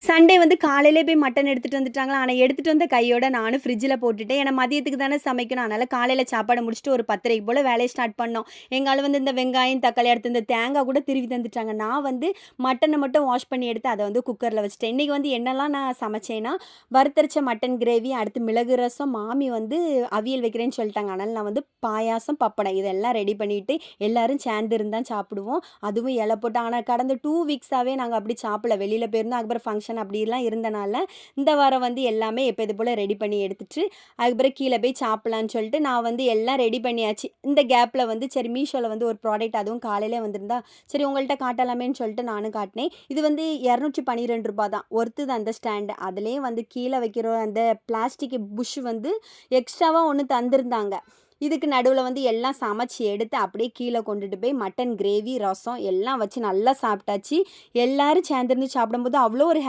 Sunday வந்து காலையிலே போய் மட்டன் எடுத்துட்டு வந்துட்டாங்களா, ஆனா எடுத்துட்டு வந்த கையோட நானும் ஃப்ரிட்ஜில போட்டுட்டேன். ஏன்னா மதியத்துக்கு தானே சமைக்கணும். அதனால காலையில சாப்பாட முடிச்சுட்டு ஒரு 10:30க்கு போல வேலைய ஸ்டார்ட் பண்ணோம். எங்க ஆளு வந்து இந்த வெங்காயம், தக்காளி அடுத்து இந்த தேங்காய் கூட திருவி தந்துட்டாங்க. நான் வந்து மட்டன மட்டும் வாஷ் பண்ணி எடுத்து அத வந்து குக்கர்ல வச்சுட்டேன். இன்னைக்கு வந்து என்னலாம் நான் சமைச்சேன்னா, வறுத்தரைச்ச மட்டன் கிரேவி, அடுத்து மிளகு ரசம், மாமி வந்து அவியல் வைக்கிறேன்னு சொல்லிட்டாங்க. அதனால நான் வந்து பாயாசம், பப்படம் இதெல்லாம் ரெடி பண்ணிட்டு எல்லாரும் சேர்ந்து இருந்தா சாப்பிடுவோம். அதுவும் இலை போட்டு ஆனா கடந்த 2 வீக்ஸாவே நாங்க அப்படி சாப்பிடல. வெளியில போயிருந்தோம். அதுக்கப்புறம் ஃபங்ஷன் அப்படிலாம் இருந்தனால, இந்த வாரம் வந்து எல்லாமே எப்போது போல ரெடி பண்ணி எடுத்துட்டு, அதுக்கப்புறம் கீழ போய் சாப்பிடலான்னு சொல்லிட்டு, நான் வந்து எல்லாம் ரெடி பண்ணியாச்சு. இந்த கேப்ல வந்து சரி மீஷோல வந்து ஒரு ப்ராடக்ட் அதுவும் காலையிலே வந்திருந்தா, சரி உங்கள்ட்ட காட்டலாமேன்னு சொல்லிட்டு நானும் காட்டினேன். இது வந்து ரூ. 212 தான். ஒர்த்து தான் அந்த ஸ்டாண்டு. அதுலயும் வந்து கீழ வைக்கிற அந்த பிளாஸ்டிக் புஷ் வந்து எக்ஸ்ட்ராவா ஒண்ணு தந்திருந்தாங்க. இதுக்கு நடுவுல வந்து எல்லாம் சமைச்சு எடுத்து அப்படியே கீழ கொண்டுட்டு போய் மட்டன் கிரேவி, ரசம் எல்லாம் வச்சு நல்லா சாப்பிட்டாச்சு. எல்லாரும் சேர்ந்திருந்து சாப்பிடும்போது அவ்வளோ ஒரு